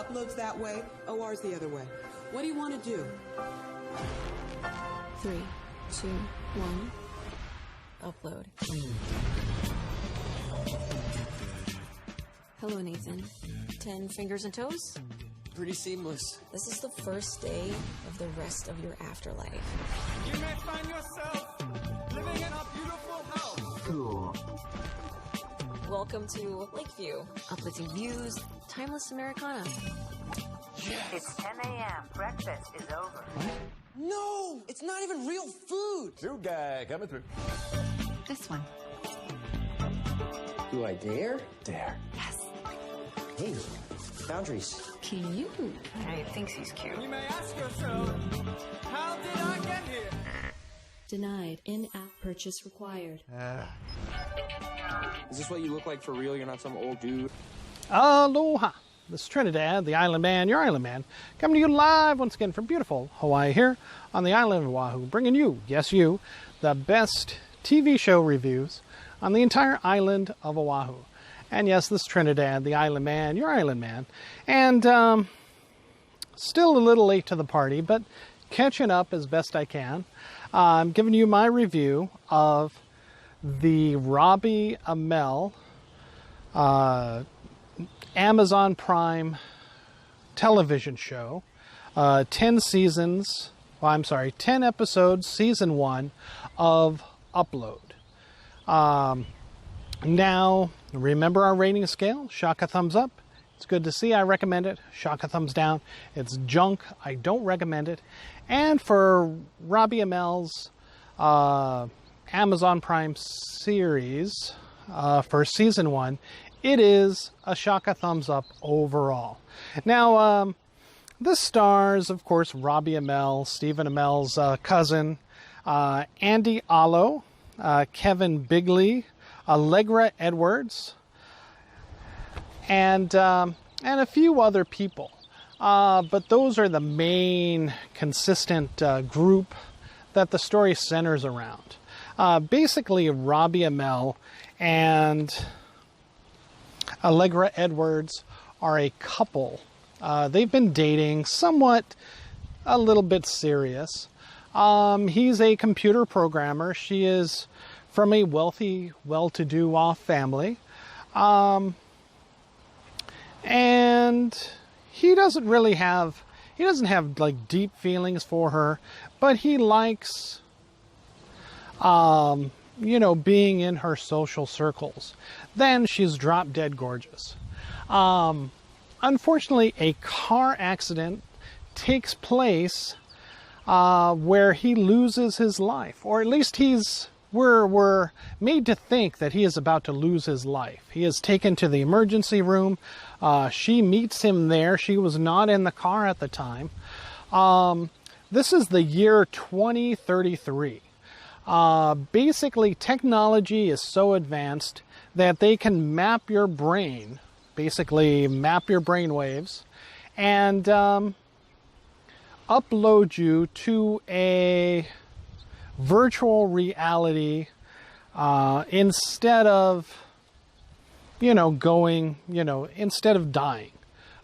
upload's that way, OR's the other way. What do you want to do? 3, 2, 1. Upload. Hello, Nathan. 10 fingers and toes? Pretty seamless. This is the first day of the rest of your afterlife. You may find yourself living in a beautiful house. Cool. Welcome to Lakeview. Uplifting views, timeless Americana. Yes. It's 10 a.m. Breakfast is over. No, it's not even real food. New guy coming through. This one. Do I dare? Dare. Yes. Hey, boundaries. Cute. He thinks he's cute. You may ask yourself, how did I get here? Denied. In-app purchase required. Is this what you look like for real? You're not some old dude? Aloha. This is Trinidad, the Island Man, your Island Man, coming to you live once again from beautiful Hawaii here on the island of Oahu, bringing you, yes you, the best TV show reviews on the entire island of Oahu. And yes, this is Trinidad, the Island Man, your Island Man. And still a little late to the party, but catching up as best I can. I'm giving you my review of the Robbie Amell Amazon Prime television show. 10 seasons, well, I'm sorry, 10 episodes, season 1 of Upload. Now, remember our rating scale? Shock a thumbs up. It's good to see. I recommend it. Shock a thumbs down. It's junk. I don't recommend it. And for Robbie Amell's Amazon Prime series for season 1, it is a shock a thumbs up overall. Now, this stars, of course, Robbie Amell, Stephen Amell's cousin, Andy Allo, Kevin Bigley, Allegra Edwards, and a few other people. But those are the main consistent group that the story centers around. Basically, Robbie Amell and Allegra Edwards are a couple. They've been dating somewhat a little bit serious. He's a computer programmer. She is from a wealthy, well-to-do off family. And he doesn't have like deep feelings for her, but he likes being in her social circles. Then she's drop dead gorgeous. Unfortunately, a car accident takes place where he loses his life, or at least we're made to think that he is about to lose his life. He is taken to the emergency room. She meets him there. She was not in the car at the time. This is the year 2033. Basically, technology is so advanced that they can map your brain, basically map your brain waves, and upload you to a virtual reality instead of instead of dying,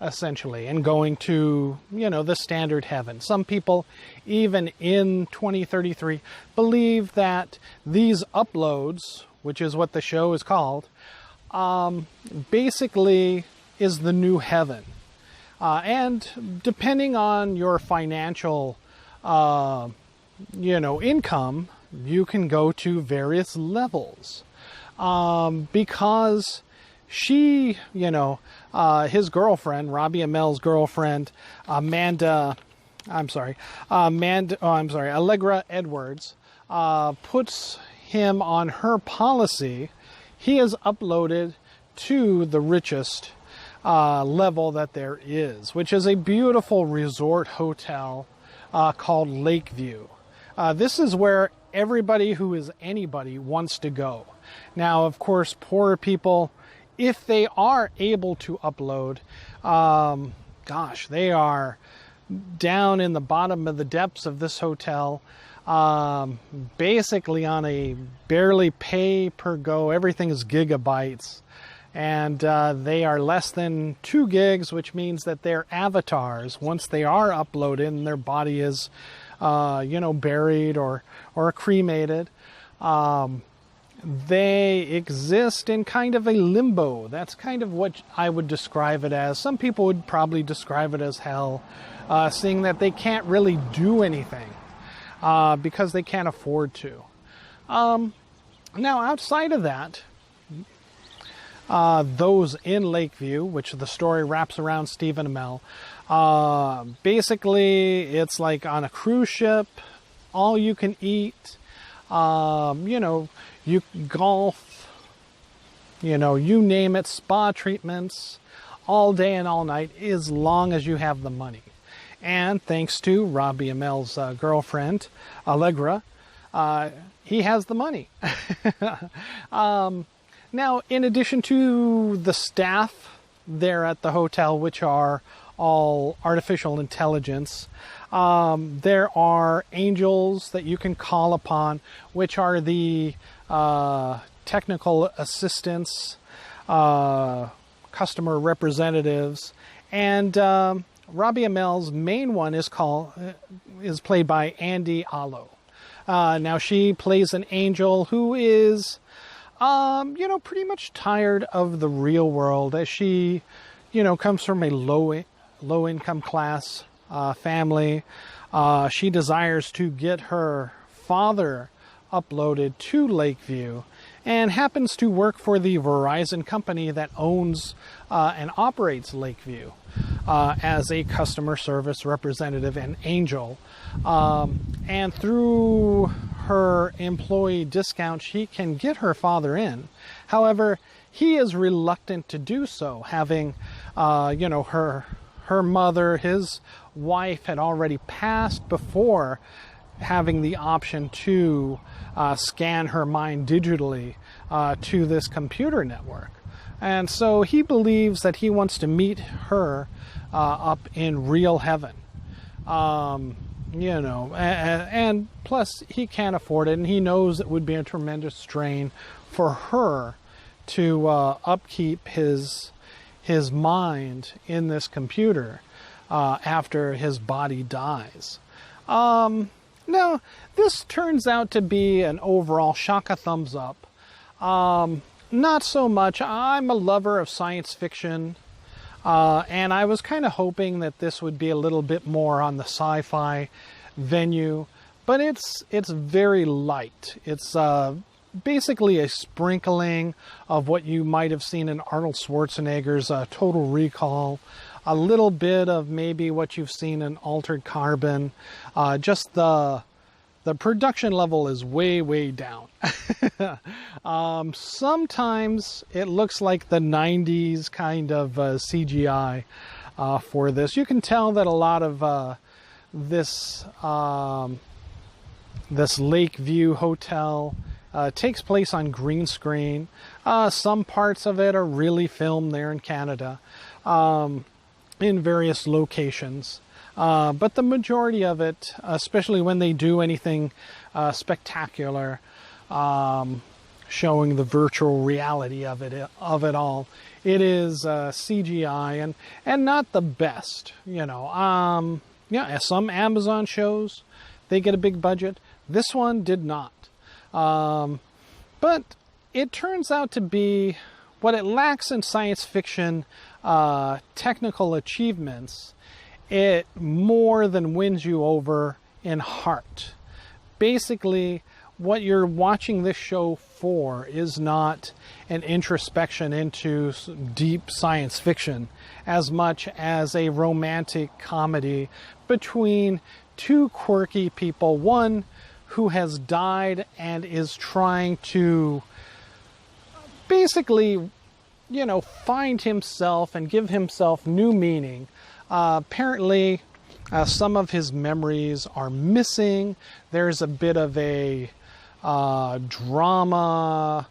essentially, and going to the standard heaven. Some people, even in 2033, believe that these uploads, which is what the show is called, basically is the new heaven. And depending on your financial income, you can go to various levels. Because she, his girlfriend, Robbie Amell's girlfriend, Allegra Edwards, puts him on her policy. He is uploaded to the richest level that there is, which is a beautiful resort hotel called Lakeview. This is where everybody who is anybody wants to go. Now, of course, poorer people, if they are able to upload, they are down in the bottom of the depths of this hotel, basically on a barely pay per go. Everything is gigabytes. And they are less than 2 gigs, which means that their avatars, once they are uploaded and their body is, buried or cremated, they exist in kind of a limbo. That's kind of what I would describe it as. Some people would probably describe it as hell, seeing that they can't really do anything because they can't afford to. Now, outside of that, those in Lakeview, which the story wraps around Stephen Amell, basically it's like on a cruise ship, all you can eat, you golf, you name it, spa treatments, all day and all night, as long as you have the money. And thanks to Robbie Amell's girlfriend, Allegra, he has the money. Now, in addition to the staff there at the hotel, which are all artificial intelligence, there are angels that you can call upon, which are the technical assistants, customer representatives, and Robbie Amell's main one is played by Andy Allo. Now, she plays an angel who is pretty much tired of the real world, as she, comes from a low income class family. She desires to get her father uploaded to Lakeview, and happens to work for the Verizon company that owns and operates Lakeview as a customer service representative and angel. And through her employee discount, she can get her father in. However, he is reluctant to do so, having, her mother, his wife, had already passed before having the option to scan her mind digitally to this computer network. And so he believes that he wants to meet her up in real heaven. And plus he can't afford it, and he knows it would be a tremendous strain for her to upkeep his mind in this computer after his body dies. Now, this turns out to be an overall shock a thumbs up. Not so much. I'm a lover of science fiction. And I was kind of hoping that this would be a little bit more on the sci-fi venue, but it's very light. It's basically a sprinkling of what you might have seen in Arnold Schwarzenegger's Total Recall, a little bit of maybe what you've seen in Altered Carbon. Just the production level is way, way down. Sometimes it looks like the 90s kind of CGI for this. You can tell that a lot of this Lakeview hotel takes place on green screen. Some parts of it are really filmed there in Canada in various locations. But the majority of it, especially when they do anything spectacular, showing the virtual reality of it all, it is CGI and not the best. Some Amazon shows, they get a big budget. This one did not. But it turns out to be what it lacks in science fiction technical achievements. It more than wins you over in heart. Basically, what you're watching this show for is not an introspection into deep science fiction as much as a romantic comedy between two quirky people, one who has died and is trying to basically, find himself and give himself new meaning. Apparently, some of his memories are missing. There's a bit of a drama,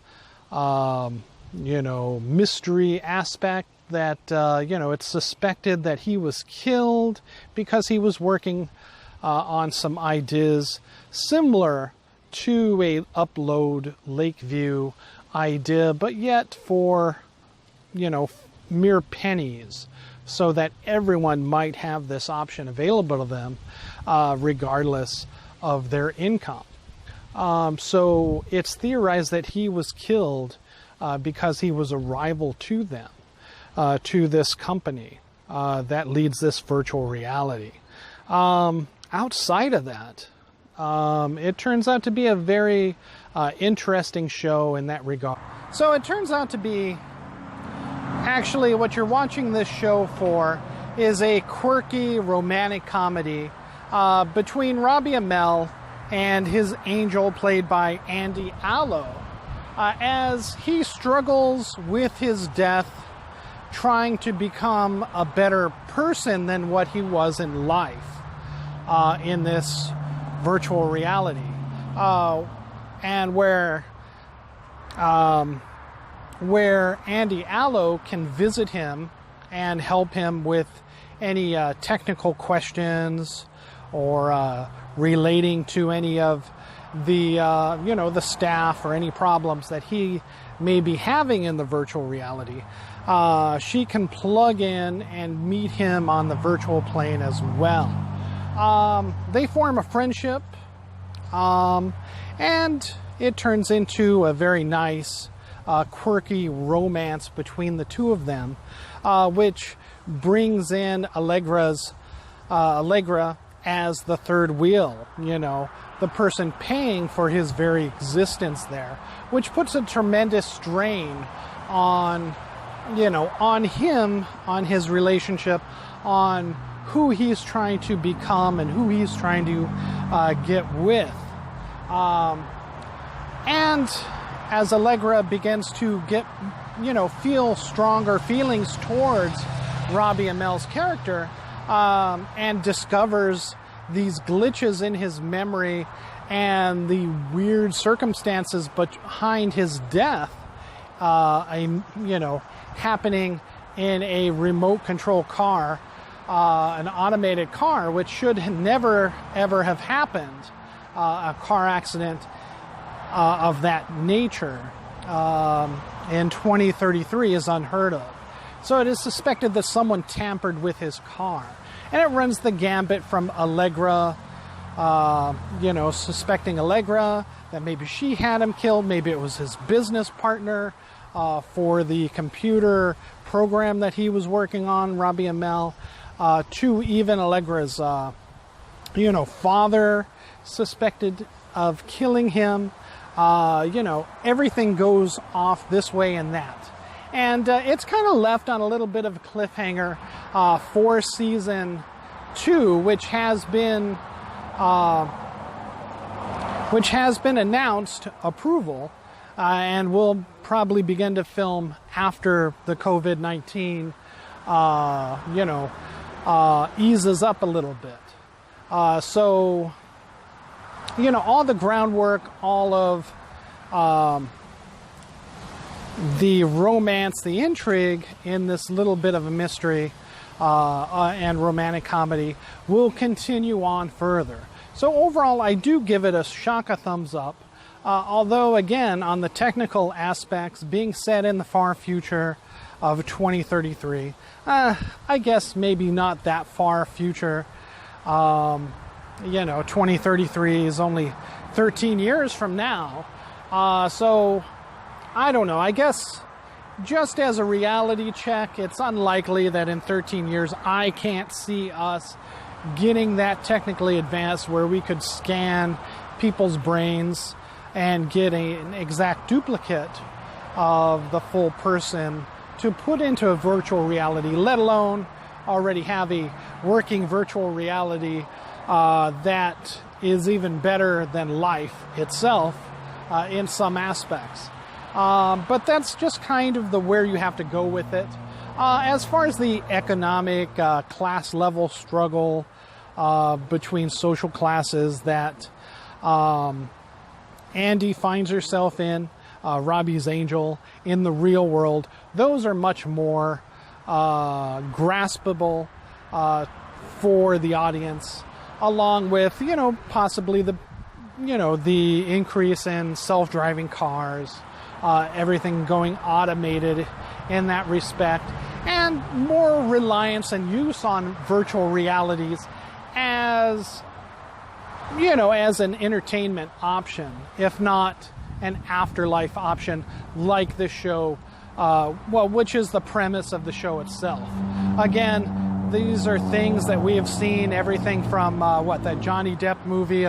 mystery aspect that, it's suspected that he was killed because he was working on some ideas similar to a Upload Lakeview idea, but yet for mere pennies, so that everyone might have this option available to them, regardless of their income. So it's theorized that he was killed because he was a rival to them, to this company that leads this virtual reality. Outside of that, it turns out to be a very interesting show in that regard. So it turns out to be, actually, what you're watching this show for is a quirky romantic comedy between Robbie Amell and his angel, played by Andy Allo, as he struggles with his death, trying to become a better person than what he was in life in this virtual reality, and where Andy Allo can visit him and help him with any technical questions or relating to any of the the staff or any problems that he may be having in the virtual reality. She can plug in and meet him on the virtual plane as well. They form a friendship, and it turns into a very nice, quirky romance between the two of them, which brings in Allegra as the third wheel, the person paying for his very existence there, which puts a tremendous strain on him, on his relationship, on who he's trying to become and who he's trying to get with. And as Allegra begins to feel stronger feelings towards Robbie Amell's character, and discovers these glitches in his memory and the weird circumstances behind his death, happening in a remote control car, an automated car, which should never ever have happened. A car accident of that nature in 2033 is unheard of. So it is suspected that someone tampered with his car. And it runs the gambit from Allegra, suspecting Allegra, that maybe she had him killed, maybe it was his business partner for the computer program that he was working on, Robbie Amell, to even Allegra's, father suspected of killing him. Everything goes off this way and that. And it's kind of left on a little bit of a cliffhanger for season 2, which has been announced approval, and will probably begin to film after the COVID-19 eases up a little bit. So all the groundwork, all of the romance, the intrigue in this little bit of a mystery and romantic comedy will continue on further. So overall, I do give it a thumbs up. Although, again, on the technical aspects, being set in the far future of 2033, I guess maybe not that far future. 2033 is only 13 years from now. So I don't know. I guess just as a reality check, it's unlikely that in 13 years I can't see us getting that technically advanced where we could scan people's brains and get an exact duplicate of the full person to put into a virtual reality, let alone already have a working virtual reality that is even better than life itself in some aspects. But that's just kind of where you have to go with it. As far as the economic class level struggle between social classes that Andy finds herself in, Robbie's angel, in the real world, those are much more graspable for the audience, along with, possibly the increase in self-driving cars, everything going automated in that respect, and more reliance and use on virtual realities as, you know, as an entertainment option, if not an afterlife option like the show, which is the premise of the show itself. Again, these are things that we have seen, everything from that Johnny Depp movie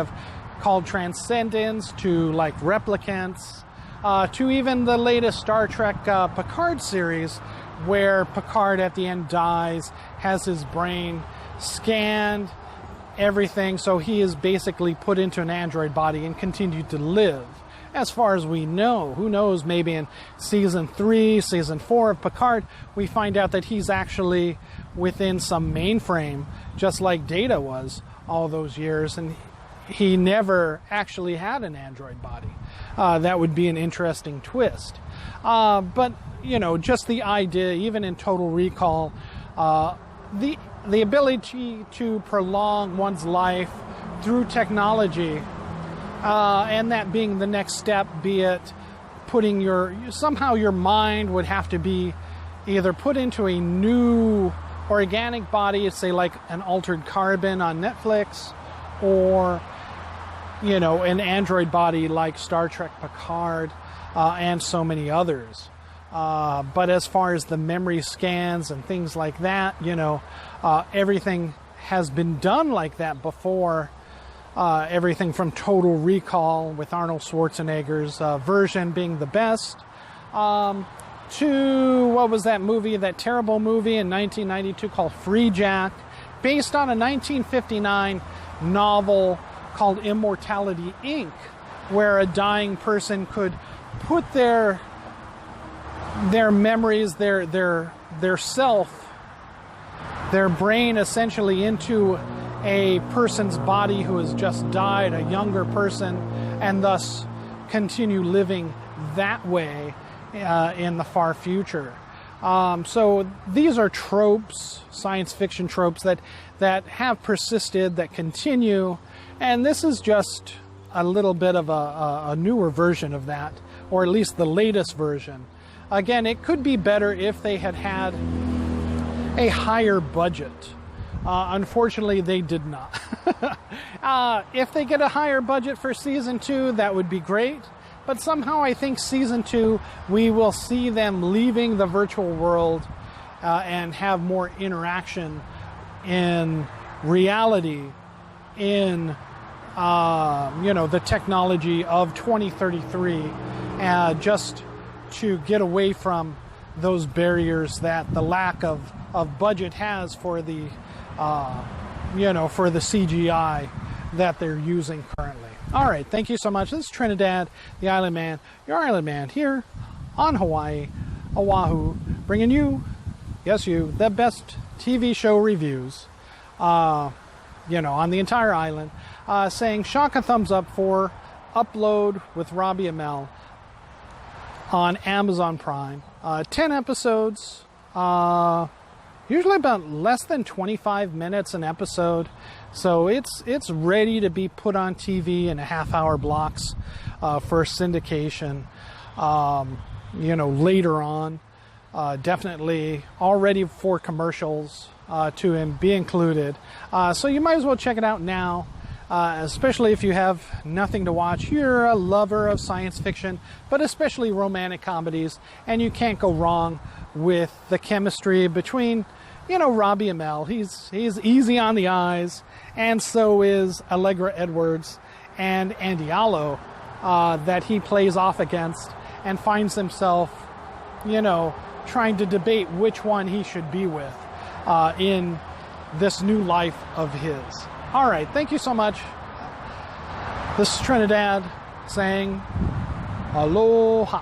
called Transcendence, to like Replicants, to even the latest Star Trek Picard series, where Picard at the end dies, has his brain scanned, everything, so he is basically put into an android body and continued to live. As far as we know, who knows, maybe in season 3, season 4 of Picard, we find out that he's actually within some mainframe, just like Data was all those years, and he never actually had an android body. That would be an interesting twist. But, you know, just the idea, even in Total Recall, the ability to prolong one's life through technology, and that being the next step, be it putting somehow your mind would have to be either put into a new organic body, say like an Altered Carbon on Netflix, or, you know, an android body like Star Trek Picard, and so many others. But as far as the memory scans and things like that, you know, everything has been done like that before. Everything from Total Recall, with Arnold Schwarzenegger's version being the best, to, what was that movie, that terrible movie in 1992 called Free Jack, based on a 1959 novel called Immortality, Inc., where a dying person could put their memories, their self, their brain essentially into a person's body who has just died, a younger person, and thus continue living that way in the far future. So these are tropes, science fiction tropes that have persisted, that continue, and this is just a little bit of a newer version of that, or at least the latest version. Again, it could be better if they had a higher budget. Unfortunately, they did not. If they get a higher budget for season 2, that would be great. But somehow I think season 2, we will see them leaving the virtual world and have more interaction in reality, in the technology of 2033, just to get away from those barriers that the lack of budget has for the for the CGI that they're using currently. All right, thank you so much. This is Trinidad, the Island Man, your Island Man here on Hawaii, Oahu, bringing you, yes you, the best TV show reviews, on the entire island, saying shock a thumbs up for Upload with Robbie Amell on Amazon Prime. 10 episodes, usually about less than 25 minutes an episode, so it's ready to be put on TV in a half-hour blocks for syndication. Later on, definitely already for commercials to be included. So you might as well check it out now. Especially if you have nothing to watch, you're a lover of science fiction, but especially romantic comedies, and you can't go wrong with the chemistry between, Robbie Amell. He's easy on the eyes, and so is Allegra Edwards and Andy Allo, that he plays off against and finds himself, trying to debate which one he should be with in this new life of his. All right, thank you so much. This is Trinidad saying aloha.